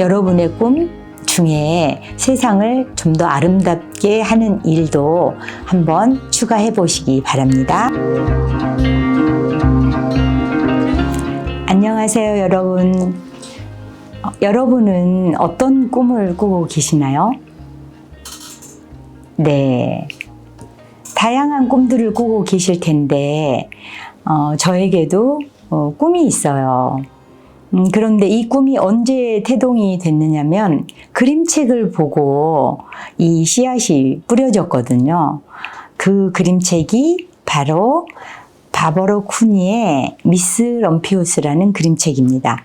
여러분의 꿈 중에 세상을 좀 더 아름답게 하는 일도 한번 추가해 보시기 바랍니다. 안녕하세요, 여러분. 여러분은 어떤 꿈을 꾸고 계시나요? 네. 다양한 꿈들을 꾸고 계실 텐데, 저에게도 꿈이 있어요. 그런데 이 꿈이 언제 태동이 됐느냐면 그림책을 보고 이 씨앗이 뿌려졌거든요. 그 그림책이 바로 바버로 쿠니의 미스 럼피우스라는 그림책입니다.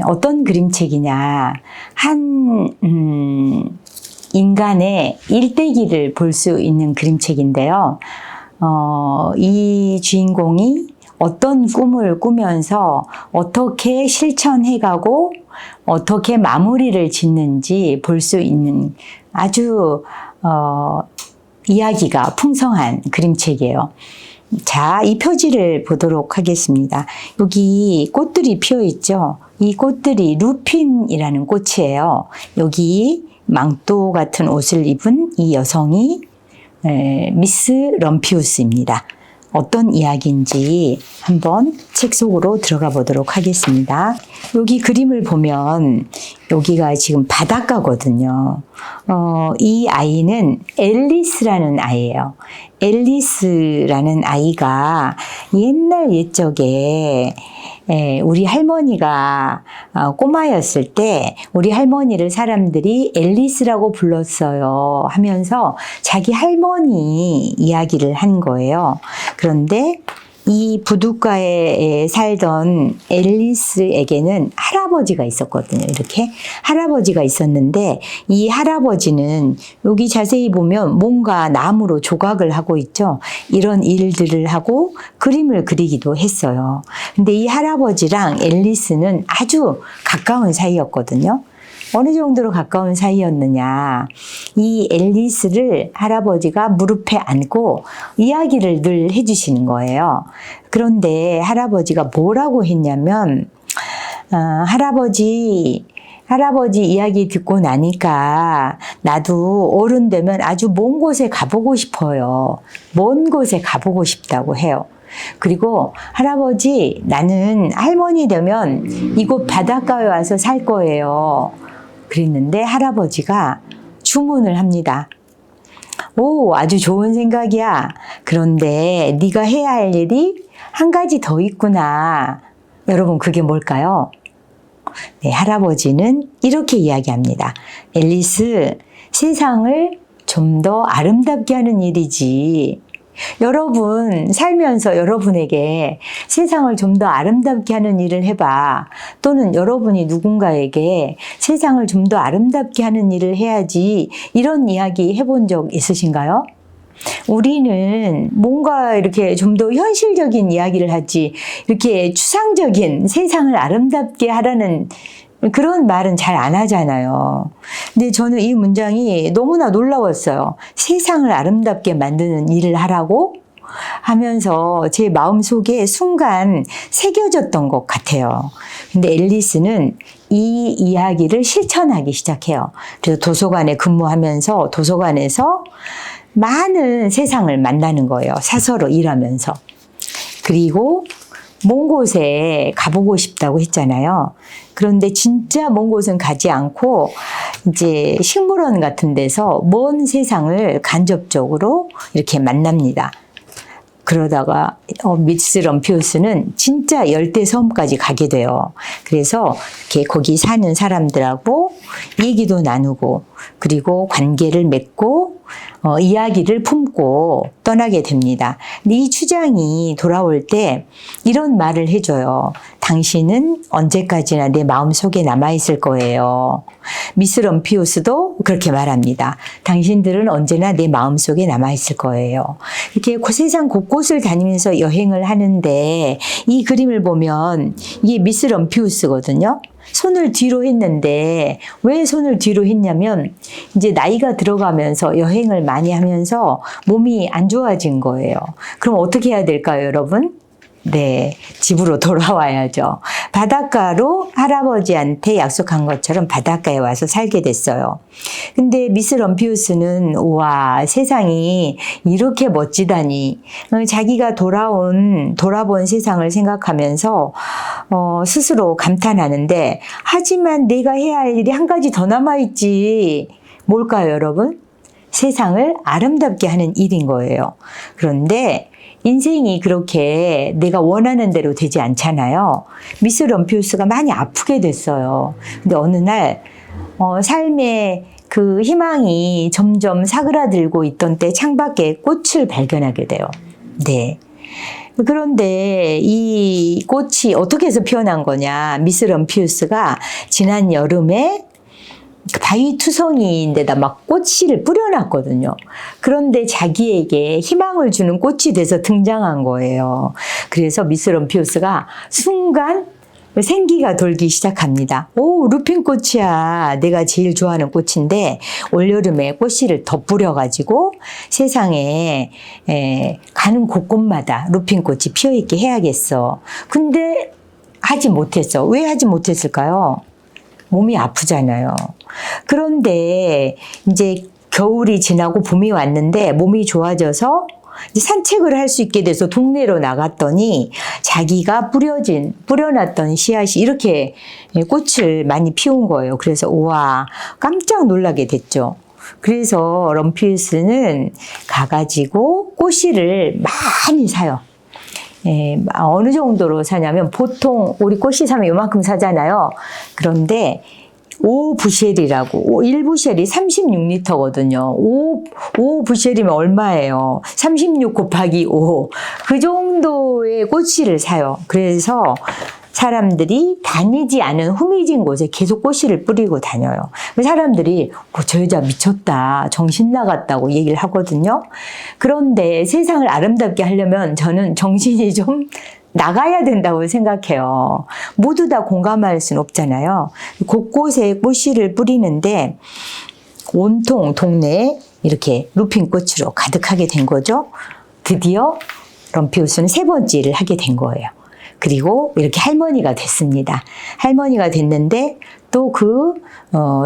어떤 그림책이냐, 한 인간의 일대기를 볼 수 있는 그림책인데요. 이 주인공이 어떤 꿈을 꾸면서 어떻게 실천해가고 어떻게 마무리를 짓는지 볼 수 있는 아주 이야기가 풍성한 그림책이에요. 자, 이 표지를 보도록 하겠습니다. 여기 꽃들이 피어 있죠. 이 꽃들이 루핀이라는 꽃이에요. 여기 망토 같은 옷을 입은 이 여성이 미스 럼피우스입니다. 어떤 이야기인지 한번 책 속으로 들어가 보도록 하겠습니다. 여기 그림을 보면 여기가 지금 바닷가거든요. 이 아이는 앨리스라는 아이예요. 앨리스라는 아이가 옛날 옛적에 우리 할머니가 꼬마였을 때 우리 할머니를 사람들이 앨리스라고 불렀어요 하면서 자기 할머니 이야기를 한 거예요. 그런데 이 부둣가에 살던 앨리스에게는 할아버지가 있었거든요. 이렇게 할아버지가 있었는데 이 할아버지는 여기 자세히 보면 뭔가 나무로 조각을 하고 있죠. 이런 일들을 하고 그림을 그리기도 했어요. 근데 이 할아버지랑 앨리스는 아주 가까운 사이였거든요. 어느 정도로 가까운 사이였느냐. 이 앨리스를 할아버지가 무릎에 안고 이야기를 늘 해주시는 거예요. 그런데 할아버지가 뭐라고 했냐면, 할아버지 이야기 듣고 나니까 나도 어른 되면 아주 먼 곳에 가보고 싶어요. 먼 곳에 가보고 싶다고 해요. 그리고 할아버지, 나는 할머니 되면 이곳 바닷가에 와서 살 거예요. 그랬는데 할아버지가 주문을 합니다. 오, 아주 좋은 생각이야. 그런데 네가 해야 할 일이 한 가지 더 있구나. 여러분, 그게 뭘까요? 네, 할아버지는 이렇게 이야기합니다. 앨리스, 세상을 좀 더 아름답게 하는 일이지. 여러분, 살면서 여러분에게 세상을 좀 더 아름답게 하는 일을 해봐. 또는 여러분이 누군가에게 세상을 좀 더 아름답게 하는 일을 해야지. 이런 이야기 해본 적 있으신가요? 우리는 뭔가 이렇게 좀 더 현실적인 이야기를 하지, 이렇게 추상적인 세상을 아름답게 하라는 그런 말은 잘 안 하잖아요. 근데 저는 이 문장이 너무나 놀라웠어요. 세상을 아름답게 만드는 일을 하라고 하면서 제 마음속에 순간 새겨졌던 것 같아요. 근데 앨리스는 이 이야기를 실천하기 시작해요. 그래서 도서관에 근무하면서 도서관에서 많은 세상을 만나는 거예요. 사서로 일하면서. 그리고 먼 곳에 가보고 싶다고 했잖아요. 그런데 진짜 먼 곳은 가지 않고 이제 식물원 같은 데서 먼 세상을 간접적으로 이렇게 만납니다. 그러다가 미스 럼피우스는 진짜 열대섬까지 가게 돼요. 그래서 이렇게 거기 사는 사람들하고 얘기도 나누고 그리고 관계를 맺고 이야기를 품고 떠나게 됩니다. 근데 이 추장이 돌아올 때 이런 말을 해줘요. 당신은 언제까지나 내 마음속에 남아있을 거예요. 미스 럼피우스도 그렇게 말합니다. 당신들은 언제나 내 마음속에 남아있을 거예요. 이렇게 세상 곳곳을 다니면서 여행을 하는데 이 그림을 보면 이게 미스 럼피우스거든요. 손을 뒤로 했는데 왜 손을 뒤로 했냐면 이제 나이가 들어가면서 여행을 많이 하면서 몸이 안 좋아진 거예요. 그럼 어떻게 해야 될까요, 여러분? 네, 집으로 돌아와야죠. 바닷가로 할아버지한테 약속한 것처럼 바닷가에 와서 살게 됐어요. 근데 미스 럼피우스는 우와, 세상이 이렇게 멋지다니. 자기가 돌아본 세상을 생각하면서 스스로 감탄하는데, 하지만 내가 해야 할 일이 한 가지 더 남아있지. 뭘까요, 여러분? 세상을 아름답게 하는 일인 거예요. 그런데 인생이 그렇게 내가 원하는 대로 되지 않잖아요. 미스 럼피우스가 많이 아프게 됐어요. 근데 어느 날 삶의 그 희망이 점점 사그라들고 있던 때 창밖에 꽃을 발견하게 돼요. 네. 그런데 이 꽃이 어떻게 해서 피어난 거냐. 미스 럼피우스가 지난 여름에 바위투성이인데다 막 꽃씨를 뿌려놨거든요. 그런데 자기에게 희망을 주는 꽃이 돼서 등장한 거예요. 그래서 미스 럼피우스가 순간 생기가 돌기 시작합니다. 오, 루핀꽃이야. 내가 제일 좋아하는 꽃인데 올여름에 꽃씨를 더 뿌려가지고 세상에 가는 곳곳마다 루핀꽃이 피어있게 해야겠어. 근데 하지 못했어. 왜 하지 못했을까요? 몸이 아프잖아요. 그런데 이제 겨울이 지나고 봄이 왔는데 몸이 좋아져서 이제 산책을 할 수 있게 돼서 동네로 나갔더니 자기가 뿌려놨던 씨앗이 이렇게 꽃을 많이 피운 거예요. 그래서 우와, 깜짝 놀라게 됐죠. 그래서 럼피우스는 가가지고 꽃씨를 많이 사요. 어느 정도로 사냐면 보통 우리 꽃이 사면 이만큼 사잖아요. 그런데 5부쉘이라고 1부쉘이 36리터거든요. 5부쉘이면 얼마예요? 36 곱하기 5. 그 정도의 꽃씨를 사요. 그래서 사람들이 다니지 않은 후미진 곳에 계속 꽃씨를 뿌리고 다녀요. 사람들이 저 여자 미쳤다, 정신 나갔다고 얘기를 하거든요. 그런데 세상을 아름답게 하려면 저는 정신이 좀 나가야 된다고 생각해요. 모두 다 공감할 수는 없잖아요. 곳곳에 꽃씨를 뿌리는데 온통 동네에 이렇게 루핀꽃으로 가득하게 된 거죠. 드디어 럼피우스는 3번째 일을 하게 된 거예요. 그리고 이렇게 할머니가 됐습니다. 할머니가 됐는데 또 그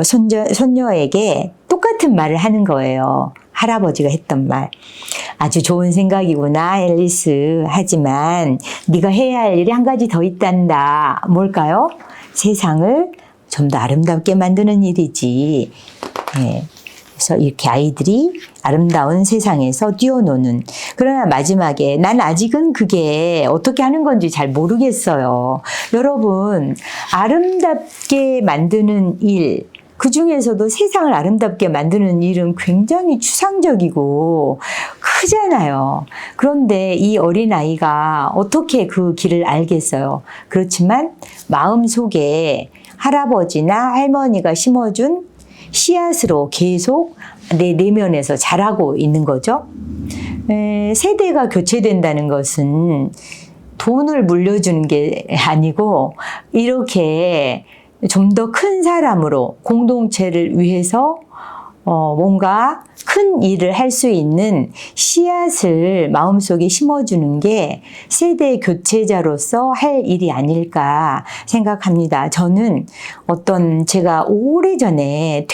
손녀에게 똑같은 말을 하는 거예요. 할아버지가 했던 말. 아주 좋은 생각이구나, 앨리스. 하지만 네가 해야 할 일이 한 가지 더 있단다. 뭘까요? 세상을 좀 더 아름답게 만드는 일이지. 네. 그래서 이렇게 아이들이 아름다운 세상에서 뛰어노는. 그러나 마지막에 난 아직은 그게 어떻게 하는 건지 잘 모르겠어요. 여러분, 아름답게 만드는 일, 그 중에서도 세상을 아름답게 만드는 일은 굉장히 추상적이고 크잖아요. 그런데 이 어린아이가 어떻게 그 길을 알겠어요. 그렇지만 마음속에 할아버지나 할머니가 심어준 씨앗으로 계속 내 내면에서 자라고 있는 거죠. 세대가 교체된다는 것은 돈을 물려주는 게 아니고 이렇게 좀 더 큰 사람으로 공동체를 위해서 뭔가 큰 일을 할 수 있는 씨앗을 마음속에 심어주는 게 세대 교체자로서 할 일이 아닐까 생각합니다. 저는 제가 오래전에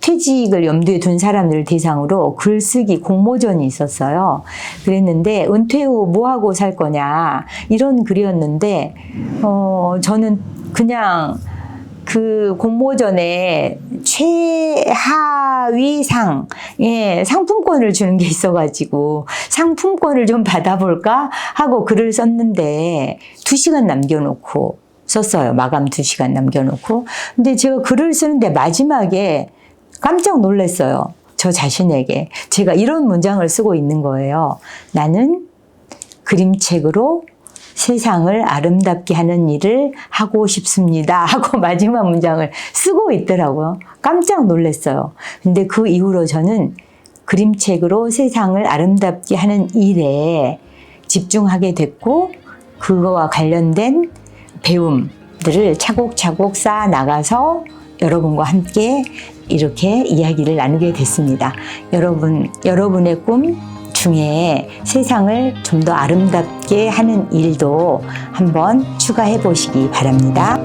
퇴직을 염두에 둔 사람들을 대상으로 글쓰기 공모전이 있었어요. 그랬는데 은퇴 후 뭐 하고 살 거냐 이런 글이었는데 저는 그냥 그 공모전에 최하위 상품권을 주는 게 있어가지고 상품권을 좀 받아볼까 하고 글을 썼는데 2시간 남겨놓고 썼어요. 마감 2시간 남겨놓고. 근데 제가 글을 쓰는데 마지막에 깜짝 놀랐어요. 저 자신에게. 제가 이런 문장을 쓰고 있는 거예요. 나는 그림책으로 세상을 아름답게 하는 일을 하고 싶습니다. 하고 마지막 문장을 쓰고 있더라고요. 깜짝 놀랐어요. 근데 그 이후로 저는 그림책으로 세상을 아름답게 하는 일에 집중하게 됐고 그거와 관련된 배움들을 차곡차곡 쌓아 나가서 여러분과 함께 이렇게 이야기를 나누게 됐습니다. 여러분의 꿈 중에 세상을 좀 더 아름답게 하는 일도 한번 추가해 보시기 바랍니다.